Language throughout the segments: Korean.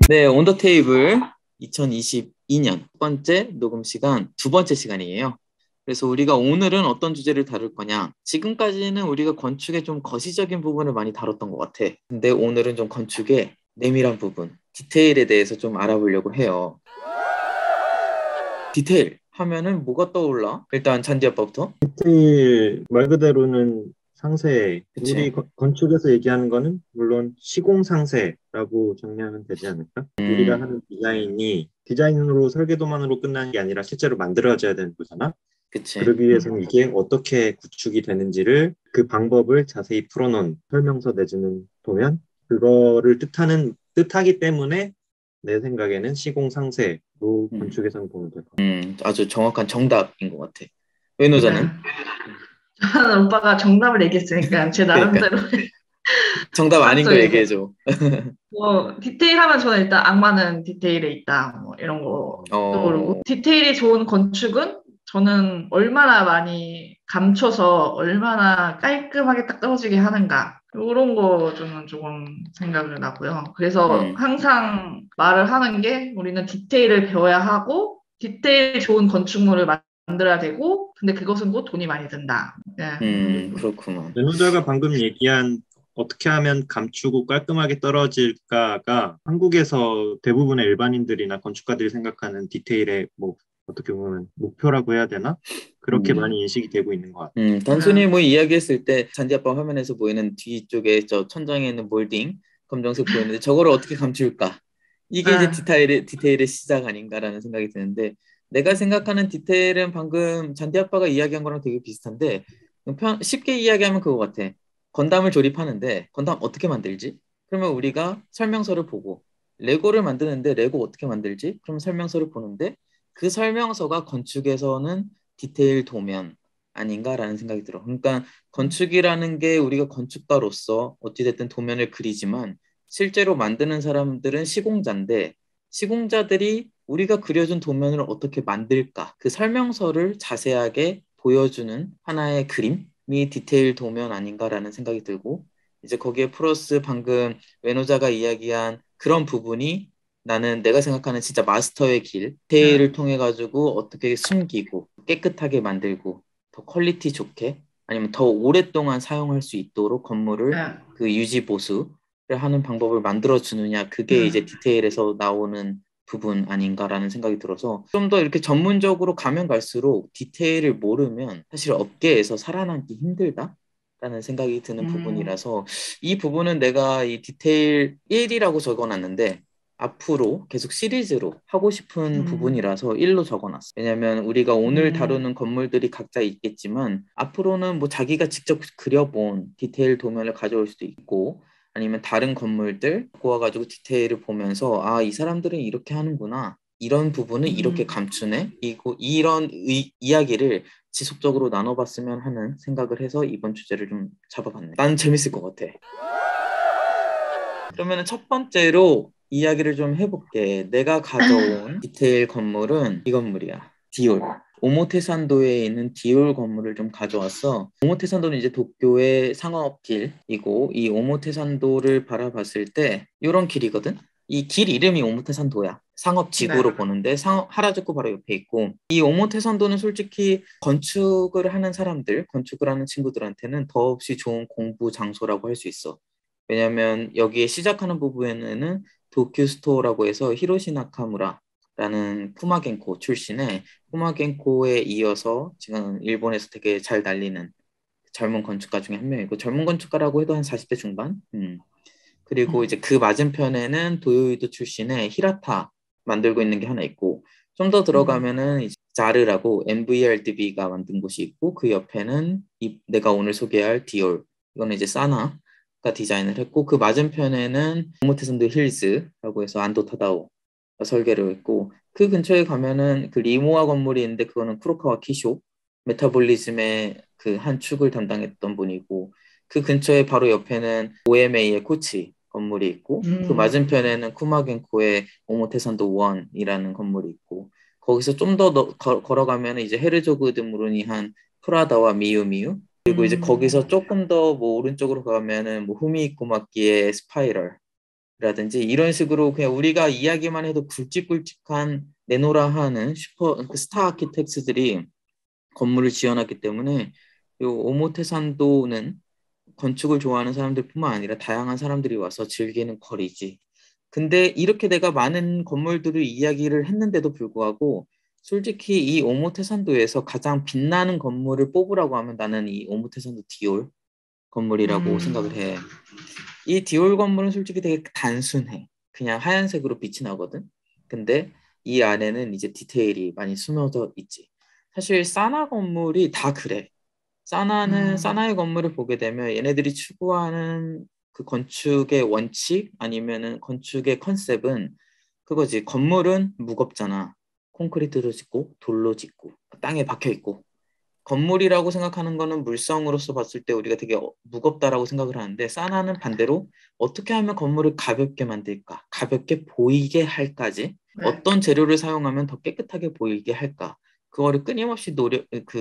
네, 온더 테이블 2022년 첫 번째 녹음 시간, 두 번째 시간이에요. 그래서 우리가 오늘은 어떤 주제를 다룰 거냐? 지금까지는 우리가 건축의 좀 거시적인 부분을 많이 다뤘던 것 같아. 근데 오늘은 좀 건축의 내밀한 부분, 디테일에 대해서 좀 알아보려고 해요. 디테일 하면은 뭐가 떠올라? 일단 잔디 아빠부터. 디테일 말 그대로는 상세. 우리 그치? 건축에서 얘기하는 거는 물론 시공상세라고 정리하면 되지 않을까? 우리가 음, 하는 디자인이 디자인으로 설계도만으로 끝나는 게 아니라 실제로 만들어져야 되는 거잖아. 그치. 그러기 위해서는 이게 어떻게 구축이 되는지를 그 방법을 자세히 풀어놓은 설명서 내지는 도면 그거를 뜻하기 때문에 내 생각에는 시공상세로 음, 건축에서는 보면 될 것 같아. 아주 정확한 정답인 것 같아. 외노자는? 네. 저는 오빠가 정답을 얘기했으니까 제 그러니까 나름대로 정답 아닌 해봤죠, 거 이제. 얘기해줘. 뭐, 디테일하면 저는 일단 악마는 디테일에 있다, 뭐, 이런 거 떠오르고. 어, 디테일이 좋은 건축은 저는 얼마나 많이 감춰서 얼마나 깔끔하게 딱 떨어지게 하는가. 이런 거 저는 조금 생각을 나고요. 그래서 음, 항상 말을 하는 게 우리는 디테일을 배워야 하고, 디테일 좋은 건축물을 만들어야 되고, 근데 그것은 곧 돈이 많이 든다. 네, 이런 얘기. 그렇구만. 연호자가 방금 얘기한 어떻게 하면 감추고 깔끔하게 떨어질까가 한국에서 대부분의 일반인들이나 건축가들이 생각하는 디테일의 뭐 어떻게 보면 목표라고 해야 되나? 그렇게 음, 많이 인식이 되고 있는 것 같아요. 단순히 뭐 이야기했을 때 잔디 아빠 화면에서 보이는 뒤쪽에 저 천장에 있는 몰딩 검정색 보이는데 저거를 어떻게 감출까? 이게 이제 네. 디테일의 시작 아닌가라는 생각이 드는데 내가 생각하는 디테일은 방금 잔디 아빠가 이야기한 거랑 되게 비슷한데 쉽게 이야기하면 그거 같아. 건담을 조립하는데 건담 어떻게 만들지? 그러면 우리가 설명서를 보고 레고를 만드는데 레고 어떻게 만들지? 그럼 설명서를 보는데 그 설명서가 건축에서는 디테일 도면 아닌가라는 생각이 들어. 그러니까 건축이라는 게 우리가 건축가로서 어찌됐든 도면을 그리지만 실제로 만드는 사람들은 시공자인데 시공자들이 우리가 그려준 도면을 어떻게 만들까? 그 설명서를 자세하게 보여주는 하나의 그림이 디테일 도면 아닌가라는 생각이 들고 이제 거기에 플러스 방금 외노자가 이야기한 그런 부분이 나는 내가 생각하는 진짜 마스터의 길, 네. 디테일을 통해 가지고 어떻게 숨기고 깨끗하게 만들고 더 퀄리티 좋게 아니면 더 오랫동안 사용할 수 있도록 건물을 네. 그 유지 보수를 하는 방법을 만들어 주느냐 그게 이제 디테일에서 나오는 부분 아닌가라는 생각이 들어서 좀 더 이렇게 전문적으로 가면 갈수록 디테일을 모르면 사실 업계에서 살아남기 힘들다라는 생각이 드는 음, 부분이라서 이 부분은 내가 이 디테일 1이라고 적어놨는데 앞으로 계속 시리즈로 하고 싶은 음, 부분이라서 1로 적어놨어. 왜냐면 우리가 오늘 음, 다루는 건물들이 각자 있겠지만 앞으로는 뭐 자기가 직접 그려본 디테일 도면을 가져올 수도 있고 아니면 다른 건물들 갖고 와가지고 디테일을 보면서 아, 이 사람들은 이렇게 하는구나. 이런 부분은 이렇게 음. 감추네. 이런 이야기를 지속적으로 나눠봤으면 하는 생각을 해서 이번 주제를 좀 잡아봤네. 난 재밌을 것 같아. 그러면 첫 번째로 이야기를 좀 해볼게. 내가 가져온 디테일 건물은 이 건물이야. 디올. 오모테산도에 있는 디올 건물을 좀 가져왔어. 오모테산도는 이제 도쿄의 상업길이고 이 오모테산도를 바라봤을 때 이런 길이거든. 이 길 이름이 오모테산도야. 네. 상업지구로 보는데 하라주쿠 바로 옆에 있고 이 오모테산도는 솔직히 건축을 하는 사람들, 건축을 하는 친구들한테는 더없이 좋은 공부 장소라고 할 수 있어. 왜냐면 여기에 시작하는 부분에는 도쿄 스토어라고 해서 히로시 나카무라라는 쿠마겐코 출신의 쿠마겐코에 이어서 지금 일본에서 되게 잘 날리는 젊은 건축가 중에 한 명이고 젊은 건축가라고 해도 한 40대 중반? 그리고 이제 음, 그 맞은편에는 도요이도 출신의 히라타 만들고 있는 게 하나 있고 좀 더 음, 들어가면은 이제 자르라고 MVRDB가 만든 곳이 있고 그 옆에는 내가 오늘 소개할 디올 이거는 이제 사나가 디자인을 했고 그 맞은편에는 오모테선도 힐즈라고 해서 안도 타다오가 설계를 했고 그 근처에 가면은 그 리모아 건물이 있는데 그거는 쿠로카와 키쇼 메타볼리즘의 그 한 축을 담당했던 분이고 그 근처에 바로 옆에는 OMA의 코치 건물이 있고 그 음, 맞은편에는 쿠마겐코의 오모테산도 원이라는 건물이 있고 거기서 좀 더 걸어가면 이제 헤르조그 드무르니 한 프라다와 미유미유 그리고 이제 음, 거기서 조금 더 뭐 오른쪽으로 가면은 뭐 후미히코 마키의 스파이럴 라든지 이런 식으로 그냥 우리가 이야기만 해도 굵직굵직한 내노라 하는 그 스타 아키텍트들이 건물을 지어놨기 때문에 이 오모테산도는 건축을 좋아하는 사람들뿐만 아니라 다양한 사람들이 와서 즐기는 거리지. 근데 이렇게 내가 많은 건물들을 이야기를 했는데도 불구하고 솔직히 이 오모테산도에서 가장 빛나는 건물을 뽑으라고 하면 나는 이 오모테산도 디올 건물이라고 생각을 해. 이 디올 건물은 솔직히 되게 단순해. 그냥 하얀색으로 빛이 나거든. 근데 이 안에는 이제 디테일이 많이 숨어져 있지. 사실 사나 건물이 다 그래. 사나의 건물을 보게 되면 얘네들이 추구하는 그 건축의 원칙 아니면은 건축의 컨셉은 그거지. 건물은 무겁잖아. 콘크리트로 짓고 돌로 짓고 땅에 박혀 있고 건물이라고 생각하는 거는 물성으로서 봤을 때 우리가 되게 무겁다라고 생각을 하는데 사나는 반대로 어떻게 하면 건물을 가볍게 만들까? 가볍게 보이게 할까지? 네. 어떤 재료를 사용하면 더 깨끗하게 보이게 할까? 그거를 끊임없이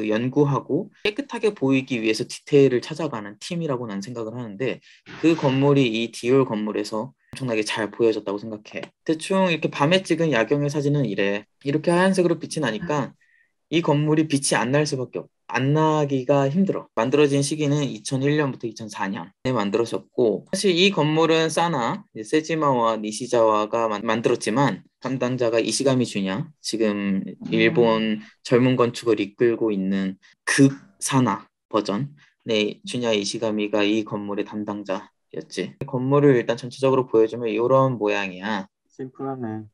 연구하고 깨끗하게 보이기 위해서 디테일을 찾아가는 팀이라고 난 생각을 하는데 그 건물이 이 디올 건물에서 엄청나게 잘 보여졌다고 생각해. 대충 이렇게 밤에 찍은 야경의 사진은 이래. 이렇게 하얀색으로 빛이 나니까 이 건물이 빛이 안 나기가 힘들어. 만들어진 시기는 2001년부터 2004년에 만들어졌고 사실 이 건물은 사나, 세지마와 니시자와가 만들었지만 담당자가 이시가미 주냐, 지금 일본 젊은 건축을 이끌고 있는 극 사나 버전 네, 주냐 이시가미가 이 건물의 담당자였지. 건물을 일단 전체적으로 보여주면 이런 모양이야. 심플하네.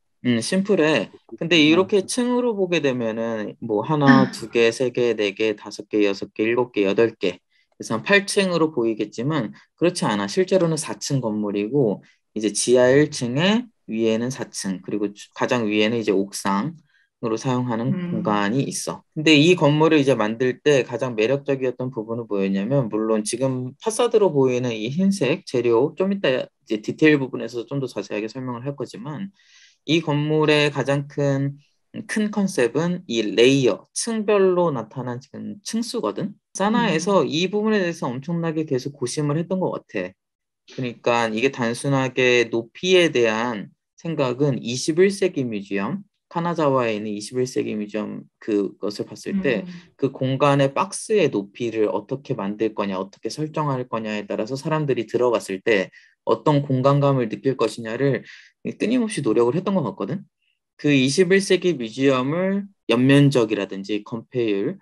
심플해. 근데 이렇게 층으로 보게 되면은 뭐 하나, 두 개, 세 개, 네 개, 다섯 개, 여섯 개, 일곱 개, 여덟 개. 그래서 한 8층으로 보이겠지만 그렇지 않아. 실제로는 4층 건물이고 이제 지하 1층에 위에는 4층 그리고 가장 위에는 이제 옥상으로 사용하는 공간이 있어. 근데 이 건물을 이제 만들 때 가장 매력적이었던 부분은 뭐였냐면 물론 지금 파사드로 보이는 이 흰색 재료 좀 이따 이제 디테일 부분에서 좀 더 자세하게 설명을 할 거지만 이 건물의 가장 큰 컨셉은 이 레이어, 층별로 나타난 지금 층수거든. 사나에서 이 부분에 대해서 엄청나게 계속 고심을 했던 것 같아. 그러니까 이게 단순하게 높이에 대한 생각은 21세기 뮤지엄, 카나자와에 있는 21세기 뮤지엄 그것을 봤을 때 그 공간의 박스의 높이를 어떻게 만들 거냐, 어떻게 설정할 거냐에 따라서 사람들이 들어갔을 때 어떤 공간감을 느낄 것이냐를 끊임없이 노력을 했던 것 같거든. 그 21세기 뮤지엄을 연면적이라든지 건폐율을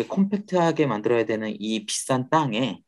컴팩트하게 만들어야 되는 이 비싼 땅에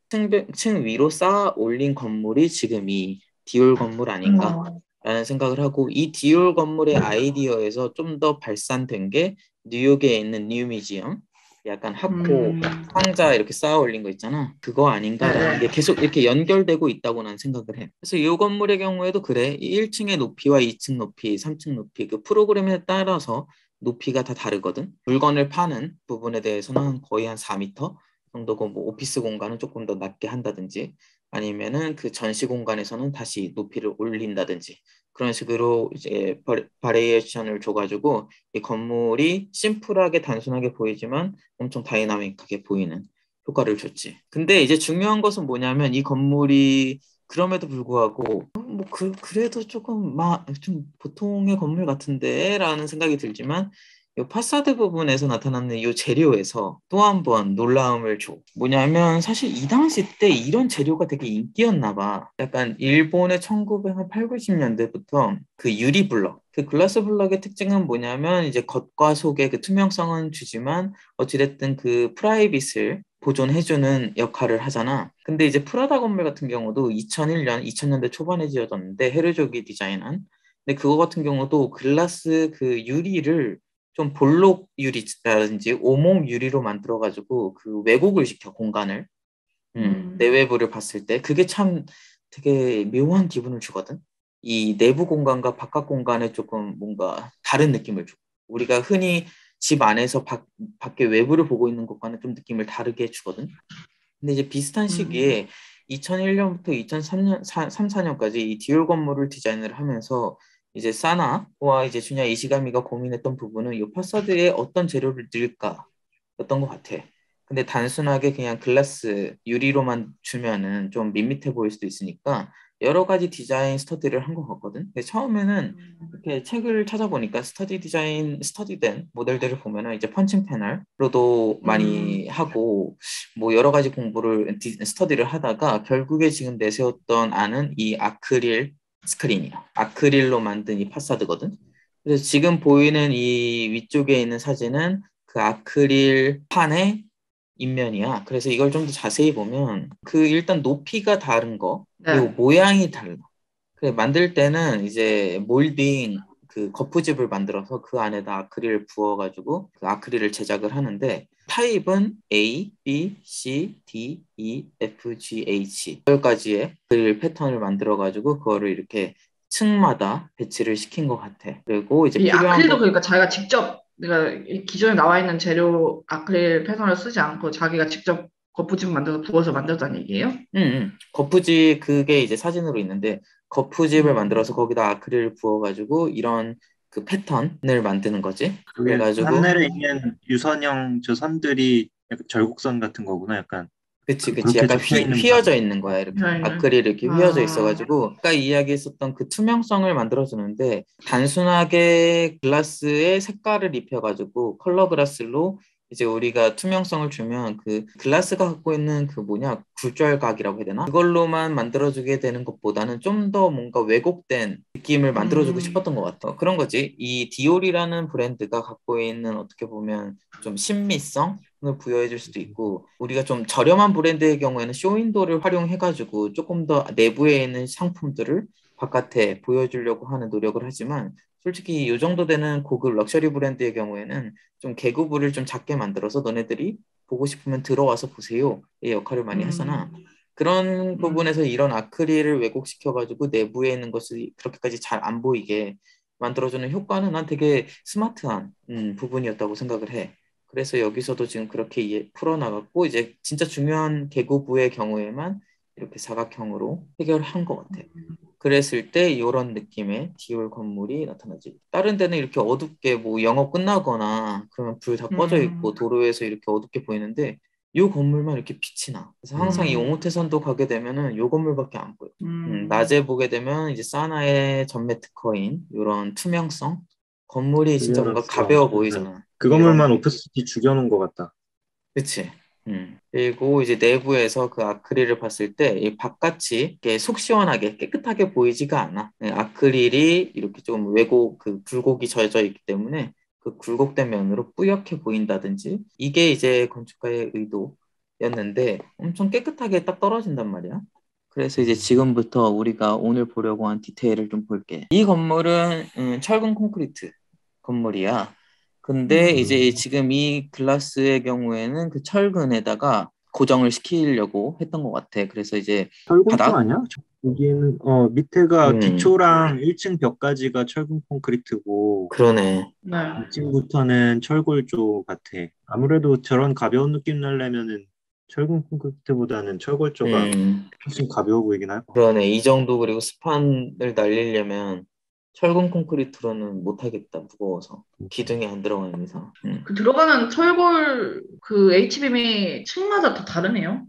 층 위로 쌓아 올린 건물이 지금 이 디올 건물 아닌가라는 생각을 하고 이 디올 건물의 아이디어에서 좀 더 발산된 게 뉴욕에 있는 뉴 뮤지엄 약간 하코 상자 이렇게 쌓아 올린 거 있잖아. 그거 아닌가라는 게 계속 이렇게 연결되고 있다고 난 생각을 해. 그래서 이 건물의 경우에도 그래. 1층의 높이와 2층 높이, 3층 높이 그 프로그램에 따라서 높이가 다 다르거든. 물건을 파는 부분에 대해서는 거의 한 4m 정도고 뭐 오피스 공간은 조금 더 낮게 한다든지 아니면은 그 전시 공간에서는 다시 높이를 올린다든지 그런 식으로 이제 바리에이션을 줘가지고 이 건물이 심플하게 단순하게 보이지만 엄청 다이나믹하게 보이는 효과를 줬지. 근데 이제 중요한 것은 뭐냐면 이 건물이 그럼에도 불구하고 뭐 그래도 조금 좀 보통의 건물 같은데라는 생각이 들지만 이 파사드 부분에서 나타나는 이 재료에서 또 한 번 놀라움을 줘. 뭐냐면 사실 이 당시 때 이런 재료가 되게 인기였나 봐. 약간 일본의 1980, 90년대부터 그 유리 블럭, 그 글라스 블럭의 특징은 뭐냐면 이제 겉과 속의 그 투명성은 주지만 어찌됐든 그 프라이빗을 보존해주는 역할을 하잖아. 근데 이제 프라다 건물 같은 경우도 2001년, 2000년대 초반에 지어졌는데 헤르조기 디자인한. 근데 그거 같은 경우도 글라스 그 유리를 좀 볼록 유리라든지 오목 유리로 만들어가지고 그 왜곡을 시켜 공간을 내외부를 봤을 때 그게 참 되게 묘한 기분을 주거든. 이 내부 공간과 바깥 공간에 조금 뭔가 다른 느낌을 줘. 우리가 흔히 집 안에서 밖에 외부를 보고 있는 것과는 좀 느낌을 다르게 주거든. 근데 이제 비슷한 시기에 2001년부터 2003년, 4년까지 이 디올 건물을 디자인을 하면서 이제 사나와 이제 주냐 이시가미가 고민했던 부분은 이 파사드에 어떤 재료를 넣을까였던 것 같아. 근데 단순하게 그냥 글라스 유리로만 주면은 좀 밋밋해 보일 수도 있으니까 여러 가지 디자인 스터디를 한 것 같거든. 근데 처음에는 이렇게 책을 찾아보니까 스터디된 모델들을 보면은 이제 펀칭 패널로도 많이 하고 뭐 여러 가지 스터디를 하다가 결국에 지금 내세웠던 안은 이 아크릴 스크린이야. 아크릴로 만든 이 파사드거든. 그래서 지금 보이는 이 위쪽에 있는 사진은 그 아크릴 판의 인면이야. 그래서 이걸 좀 더 자세히 보면 그 일단 높이가 다른 거 그리고 네. 모양이 달라. 그래 만들 때는 이제 몰딩 그 거푸집을 만들어서 그 안에다 아크릴을 부어가지고 그 아크릴을 제작을 하는데 타입은 A, B, C, D, E, F, G, H 8가지의 아크릴 패턴을 만들어가지고 그거를 이렇게 층마다 배치를 시킨 것 같아. 그리고 이제 이 필요한 아크릴도 거 그러니까 자기가 직접 내가 이 기존에 나와 있는 재료 아크릴 패턴을 쓰지 않고 자기가 직접 거푸집 만들어서 부어서 만들었다는 얘기예요? 거푸집 그게 이제 사진으로 있는데 거푸집을 만들어서 거기다 아크릴을 부어가지고 이런 그 패턴을 만드는 거지. 그게 그래가지고 하늘에 있는 유선형 저 선들이 약간 절곡선 같은 거구나. 약간 그치. 그렇게 약간 적혀 있는 휘어져 모양이네. 있는 거야. 이렇게. 디자인을. 아크릴 이렇게 휘어져 아, 있어가지고, 아까 이야기했었던 그 투명성을 만들어주는데, 단순하게 글라스에 색깔을 입혀가지고, 컬러 글라스로 이제 우리가 투명성을 주면 그 글라스가 갖고 있는 그 뭐냐, 굴절각이라고 해야 되나? 그걸로만 만들어주게 되는 것보다는 좀 더 뭔가 왜곡된 느낌을 만들어주고 음, 싶었던 것 같아. 그런 거지. 이 디올이라는 브랜드가 갖고 있는 어떻게 보면 좀 신미성? 을 부여해 줄 수도 있고 우리가 좀 저렴한 브랜드의 경우에는 쇼윈도를 활용해 가지고 조금 더 내부에 있는 상품들을 바깥에 보여주려고 하는 노력을 하지만 솔직히 이 정도 되는 고급 럭셔리 브랜드의 경우에는 좀 개구부를 좀 작게 만들어서 너네들이 보고 싶으면 들어와서 보세요의 역할을 많이 하잖아. 음, 그런 음, 부분에서 이런 아크릴을 왜곡시켜 가지고 내부에 있는 것을 그렇게까지 잘 안 보이게 만들어주는 효과는 난 되게 스마트한 부분이었다고 생각을 해. 그래서 여기서도 지금 그렇게 풀어나갔고 이제 진짜 중요한 계구부의 경우에만 이렇게 사각형으로 해결한 것 같아. 그랬을 때 이런 느낌의 디올 건물이 나타나지. 다른 데는 이렇게 어둡게 뭐 영업 끝나거나 그러면 불 다 꺼져 있고 음, 도로에서 이렇게 어둡게 보이는데 이 건물만 이렇게 빛이 나. 그래서 항상 이 음, 오모테선도 가게 되면은 이 건물밖에 안 보여. 음. 낮에 보게 되면 이제 사나의 전매 특허인 이런 투명성 건물이 진짜 뭔가 클리어런스가 가벼워 엄청난. 보이잖아. 그 이런 건물만 오피스티 죽여놓은 것 같다. 그치. 그리고 이제 내부에서 그 아크릴을 봤을 때 이 바깥이 이렇게 속 시원하게 깨끗하게 보이지가 않아. 네, 아크릴이 이렇게 좀 그 굴곡이 져져 있기 때문에 그 굴곡된 면으로 뿌옇게 보인다든지 이게 이제 건축가의 의도였는데 엄청 깨끗하게 딱 떨어진단 말이야. 그래서 이제 지금부터 우리가 오늘 보려고 한 디테일을 좀 볼게. 이 건물은 철근 콘크리트 건물이야. 근데 이제 음. 지금 이 글라스의 경우에는 그 철근에다가 고정을 시키려고 했던 것 같아. 그래서 이제 철골조 바닥, 아니야? 여기는 밑에가 음, 기초랑 1층 벽까지가 철근 콘크리트고 그러네. 네. 2층부터는 철골조 같아. 아무래도 저런 가벼운 느낌 내려면은 철근 콘크리트보다는 철골조가 음, 훨씬 가벼워 보이긴 할 것 같아. 그러네. 이 정도 그리고 스판을 날리려면 철근 콘크리트로는 못하겠다. 무거워서. 기둥이 안 들어가는 이상. 그 들어가는 철골 그 H빔이 층마다 다 다르네요.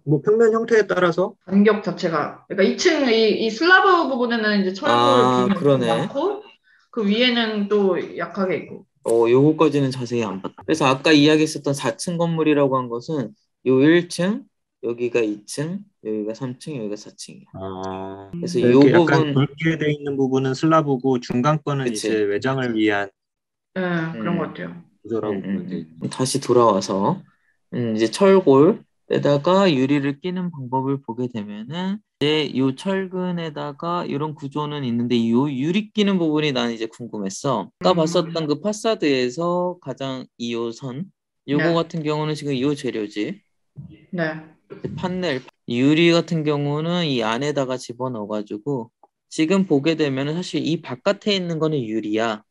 뭐 평면 형태에 따라서 간격 자체가. 그러니까 2층 이 슬라브 부분에는 이제 철골 아, 빔이 엄청 그러네. 많고 그 위에는 또 약하게 있고. 요거까지는 자세히 안 봤다. 그래서 아까 이야기했었던 4층 건물이라고 한 것은 요 1층, 여기가 2층, 여기가 3층, 여기가 4층이야. 그래서 요 이렇게 약간 부분, 굵게 돼 있는 부분은 슬라브고 중간 거는 이제 그치? 외장을 위한 네, 그런 것 음, 같아요. 구조라고 보면 돼. 다시 돌아와서 이제 철골에다가 유리를 끼는 방법을 보게 되면은 이제 요 철근에다가 이런 구조는 있는데 요 유리 끼는 부분이 나는 이제 궁금했어. 아까 봤었던 그 파사드에서 가장 2호선 요거 네, 같은 경우는 지금 이 재료지. 네, 판넬 유리 같은 경우는 이 안에다가 집어넣어가지고 지금 보게 되면은 사실 이 바깥에 있는 거는 유리야.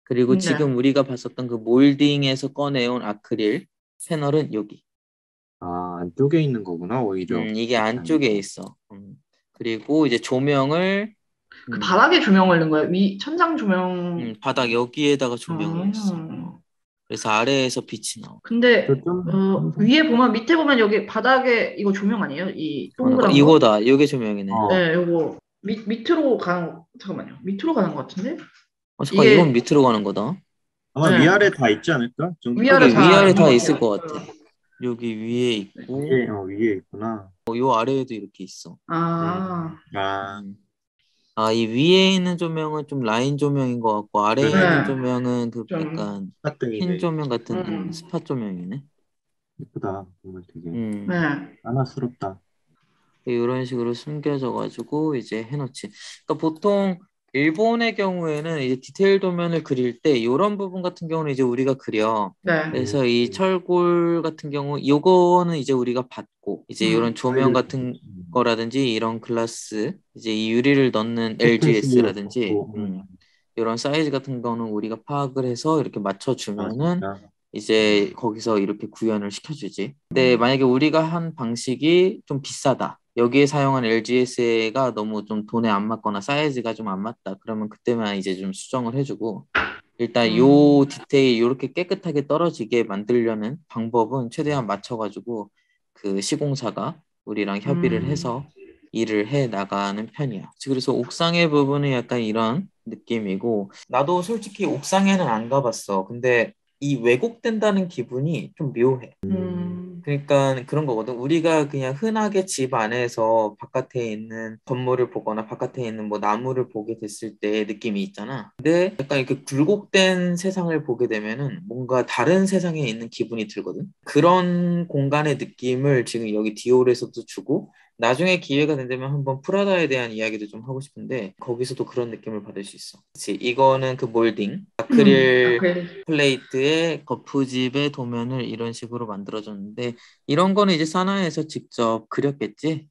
그리고 네. 지금 우리가 봤었던 그 몰딩에서 꺼내온 아크릴 패널은 여기. 안쪽에 있는 거구나, 오히려. 이게 그렇게 하면. 안쪽에 있어. 그리고 이제 조명을 그 음, 바닥에 조명을 넣은 거예요. 위 천장 조명. 바닥 여기에다가 조명을 했어. 음, 그래서 아래에서 빛이 나와. 근데 좀 위에 보면 밑에 보면 여기 바닥에 이거 조명 아니에요? 이 동그란 거? 이거다. 이게 조명이네. 네, 이거 밑으로 가는 잠깐만요. 밑으로 가는 것 같은데? 잠깐 이건 밑으로 가는 거다. 아마 네. 위아래 다 있지 않을까? 위아래 여기 다 위아래 있는 다 것 있을 같아요. 것 같아. 여기 위에 있고 위에 있구나. 요 아래에도 이렇게 있어. 아, 이 위에 있는 조명은 좀 라인 조명인 것 같고 아래에 그래. 있는 네. 조명은 그 좀, 약간 스파등이네. 흰 조명 같은 음. 스팟 조명이네. 예쁘다. 정말 되게 네. 만화스럽다. 이런 식으로 숨겨져 가지고 이제 해놓지. 그러니까 보통 일본의 경우에는 이제 디테일 도면을 그릴 때 이런 부분 같은 경우는 이제 우리가 그려. 네. 그래서 이 철골 같은 경우 요거는 이제 우리가 받고 이제 이런 조명 같은 거라든지 이런 글라스 이제 이 유리를 넣는 LGS라든지 이런 사이즈 같은 거는 우리가 파악을 해서 이렇게 맞춰주면은 이제 거기서 이렇게 구현을 시켜주지. 근데 만약에 우리가 한 방식이 좀 비싸다. 여기에 사용한 LGS가 너무 좀 돈에 안 맞거나 사이즈가 좀 안 맞다. 그러면 그때만 이제 좀 수정을 해주고 일단 요 디테일 이렇게 깨끗하게 떨어지게 만들려는 방법은 최대한 맞춰가지고 그 시공사가 우리랑 협의를 해서 일을 해 나가는 편이야. 그래서 옥상의 부분은 약간 이런 느낌이고 나도 솔직히 옥상에는 안 가봤어. 근데 이 왜곡된다는 기분이 좀 묘해. 그러니까 그런 거거든. 우리가 그냥 흔하게 집 안에서 바깥에 있는 건물을 보거나 바깥에 있는 뭐 나무를 보게 됐을 때 느낌이 있잖아. 근데 약간 이렇게 굴곡된 세상을 보게 되면은 뭔가 다른 세상에 있는 기분이 들거든. 그런 공간의 느낌을 지금 여기 디올에서도 주고 나중에 기회가 된다면 한번 프라다에 대한 이야기도 좀 하고 싶은데 거기서도 그런 느낌을 받을 수 있어. 그치? 이거는 그 몰딩 아크릴 플레이트의 거푸집의 도면을 이런 식으로 만들어줬는데 이런 거는 이제 사나이에서 직접 그렸겠지.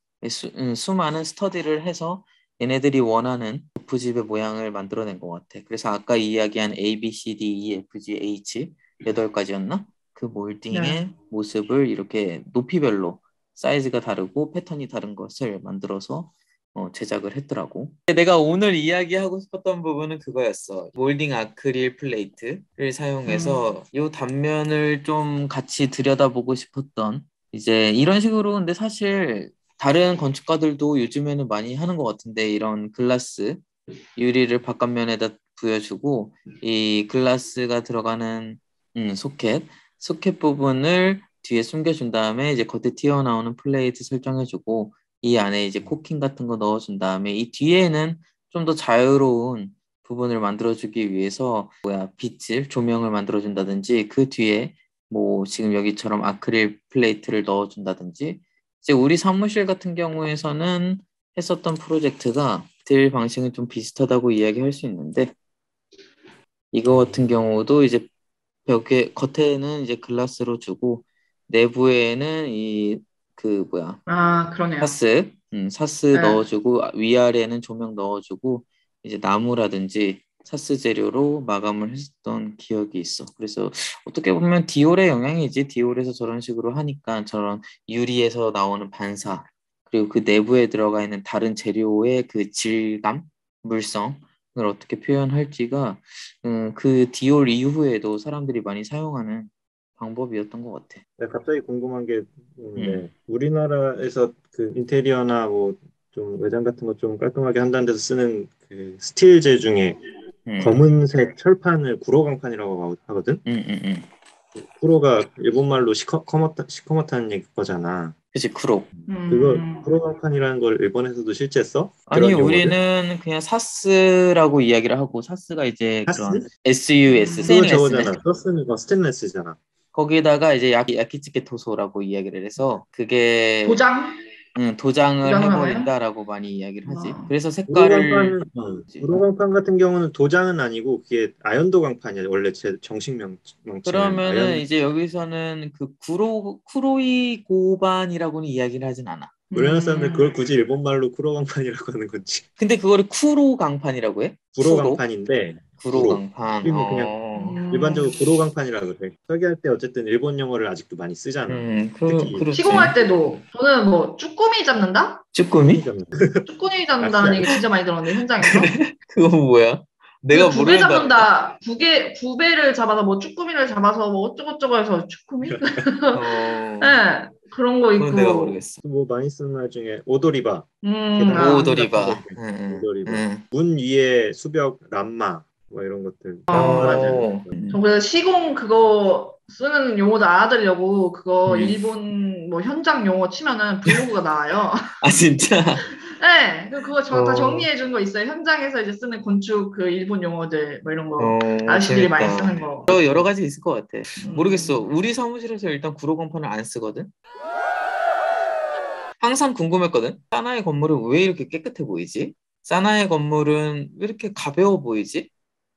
수많은 스터디를 해서 얘네들이 원하는 거푸집의 모양을 만들어낸 것 같아. 그래서 아까 이야기한 A, B, C, D, E, F, G, H 8가지였나? 그 몰딩의 모습을 이렇게 높이별로 사이즈가 다르고 패턴이 다른 것을 만들어서 제작을 했더라고. 내가 오늘 이야기하고 싶었던 부분은 그거였어. 몰딩 아크릴 플레이트를 사용해서 이 단면을 좀 같이 들여다보고 싶었던 이제 이런 식으로. 근데 사실 다른 건축가들도 요즘에는 많이 하는 것 같은데 이런 글라스 유리를 바깥면에다 부여주고 이 글라스가 들어가는 소켓 부분을 뒤에 숨겨준 다음에 이제 겉에 튀어나오는 플레이트 설정해주고 이 안에 이제 코킹 같은 거 넣어준 다음에 이 뒤에는 좀 더 자유로운 부분을 만들어주기 위해서 빛을 조명을 만들어준다든지 그 뒤에 뭐 지금 여기처럼 아크릴 플레이트를 넣어준다든지 이제 우리 사무실 같은 경우에서는 했었던 프로젝트가 디테일 방식은 좀 비슷하다고 이야기할 수 있는데 이거 같은 경우도 이제 벽에 겉에는 이제 글라스로 주고 내부에는 그러네요. 사스 네. 넣어주고 위아래는 조명 넣어주고 이제 나무라든지 사스 재료로 마감을 했었던 기억이 있어. 그래서 어떻게 보면 디올의 영향이지. 디올에서 저런 식으로 하니까 저런 유리에서 나오는 반사 그리고 그 내부에 들어가 있는 다른 재료의 그 질감, 물성을 어떻게 표현할지가 그 디올 이후에도 사람들이 많이 사용하는 방법이었던 것 같아. 네, 갑자기 궁금한 게 우리나라에서 그 인테리어나 뭐 좀 외장 같은 거 좀 깔끔하게 한다는 데서 쓰는 그 스틸재 중에 검은색 철판을 구로강판이라고 하거든. 구로가 일본말로 시커멓다는 얘기 거잖아. 그치, 쿠로. 그거 구로강판이라는 걸 일본에서도 실제 써? 아니, 그런 용어를? 우리는 그냥 사스라고 이야기를 하고 사스가 이제 사스? 그런 SUS, 그거 스테인레스네. 저거잖아. 서스는 거 스테인레스잖아. 거기다가 이제 야키츠케 토소라고 이야기를 해서 그게 도장? 도장을 도장을 해버린다라고 많이 이야기를 하지. 그래서 색깔을 구로강판 같은 경우는 도장은 아니고 그게 아연도 강판이야. 원래 제 정식 명칭은 그러면은 이제 여기서는 그 쿠로이 고반이라고는 이야기를 하진 않아. 우리나라 사람들 그걸 굳이 일본말로 구로강판이라고 하는 건지. 근데 그거를 쿠로 강판이라고 해? 구로강판인데 구로 강판. 우리는 그냥 일반적으로 구로강판이라고 그래. 설계할 때 어쨌든 일본 영어를 아직도 많이 쓰잖아. 특히 시공할 때도 저는 뭐 쭈꾸미 잡는다? 쭈꾸미? 쭈꾸미 잡는다는 얘기 진짜 많이 들었는데 현장에서. 그거 뭐야? 내가 두 배 모르는 단어야? 잡는다. 두 배를 잡아서 뭐 쭈꾸미를 잡아서 뭐 어쩌고저쩌고 해서 쭈꾸미? 네, 그런 거 그건 내가 있고. 모르겠어. 뭐 많이 쓰는 말 중에 오도리바, 계단 오도리바. 같은 거 응, 오도리바, 응. 문 위에 수벽 람마, 뭐 이런 것들. 맞아요. 저 그래서 시공 그거 쓰는 용어도 알아들으려고 그거 음. 일본 뭐 현장 용어 치면은 블로그가 나와요. 아 진짜? 네, 그거 다 어. 정리해 준 거 있어요. 현장에서 이제 쓰는 건축 그 일본 용어들 뭐 이런 거 아저씨들이 많이 재밌다. 쓰는 거. 여러 가지 있을 것 같아. 모르겠어. 우리 사무실에서 일단 구로건판을 안 쓰거든. 항상 궁금했거든. 사나이 건물은 왜 이렇게 깨끗해 보이지? 사나이 건물은 왜 이렇게 가벼워 보이지?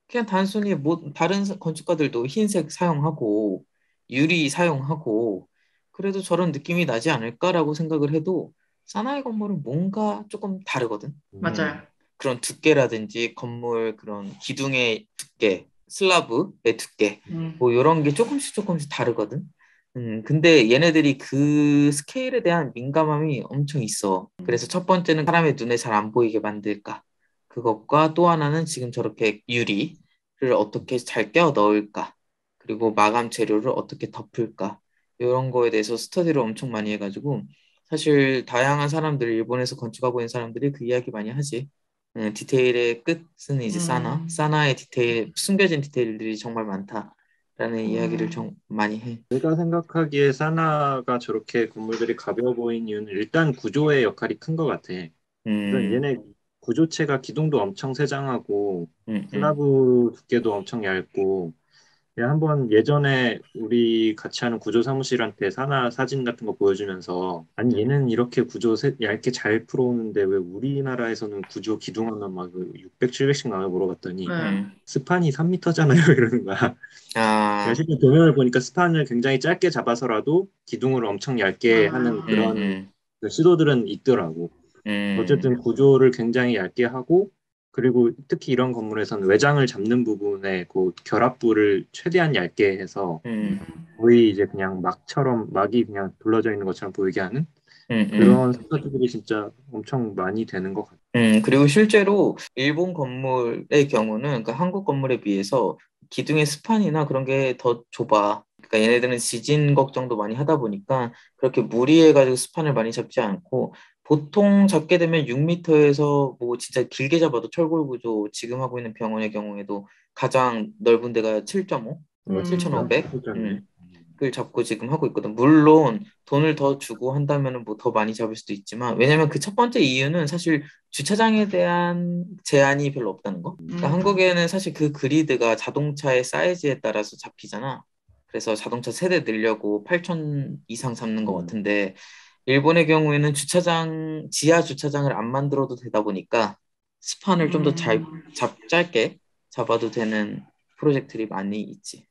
그냥 단순히 뭐 다른 건축가들도 흰색 사용하고 유리 사용하고 그래도 저런 느낌이 나지 않을까라고 생각을 해도 사나이 건물은 뭔가 조금 다르거든. 맞아요. 그런 두께라든지 건물 그런 기둥의 두께, 슬라브의 두께 뭐 이런 게 조금씩 다르거든. 근데 얘네들이 그 스케일에 대한 민감함이 엄청 있어. 그래서 첫 번째는 사람의 눈에 잘 안 보이게 만들까. 그것과 또 하나는 지금 저렇게 유리를 어떻게 잘 껴 넣을까. 그리고 마감 재료를 어떻게 덮을까. 이런 거에 대해서 스터디를 엄청 많이 해가지고 사실 다양한 사람들, 일본에서 건축하고 있는 사람들이 그 이야기 많이 하지. 디테일의 끝은 이제 사나의 디테일, 숨겨진 디테일들이 정말 많다라는 이야기를 많이 해. 내가 생각하기에 사나가 저렇게 건물들이 가벼워 보이는 이유는 일단 구조의 역할이 큰 것 같아. 그런 얘네 구조체가 기둥도 엄청 세장하고 슬라브 두께도 엄청 얇고 한번 예전에 우리 같이 하는 구조 사무실한테 사나 사진 같은 거 보여주면서 아니 얘는 이렇게 구조 얇게 잘 풀어오는데 왜 우리나라에서는 구조 기둥하면 막 600, 700씩 나와 물어봤더니 스판이 3m잖아요 이러는 거야. 실제 도면을 보니까 스판을 굉장히 짧게 잡아서라도 기둥을 엄청 얇게 하는 그런 시도들은 있더라고. 어쨌든 구조를 굉장히 얇게 하고 그리고 특히 이런 건물에서는 외장을 잡는 부분에 그 결합부를 최대한 얇게 해서 거의 이제 그냥 막이 그냥 둘러져 있는 것처럼 보이게 하는 그런 스타일들이 진짜 엄청 많이 되는 것 같아요. 그리고 실제로 일본 건물의 경우는 그러니까 한국 건물에 비해서 기둥의 스판이나 그런 게 더 좁아. 그러니까 얘네들은 지진 걱정도 많이 하다 보니까 그렇게 무리해가지고 스판을 많이 잡지 않고 보통 잡게 되면 6m에서 뭐 진짜 길게 잡아도 철골 구조 지금 하고 있는 병원의 경우에도 가장 넓은 데가 7.5, 7,500. 을 잡고 지금 하고 있거든. 물론 돈을 더 주고 한다면 뭐 더 많이 잡을 수도 있지만 왜냐면 그 첫 번째 이유는 사실 주차장에 대한 제한이 별로 없다는 거. 그러니까 한국에는 사실 그 그리드가 자동차의 사이즈에 따라서 잡히잖아. 그래서 자동차 세대 늘려고 8천 이상 잡는 것 같은데 일본의 경우에는 지하 주차장을 안 만들어도 되다 보니까 스판을 좀 더 짧게 잡아도 되는 프로젝트들이 많이 있지.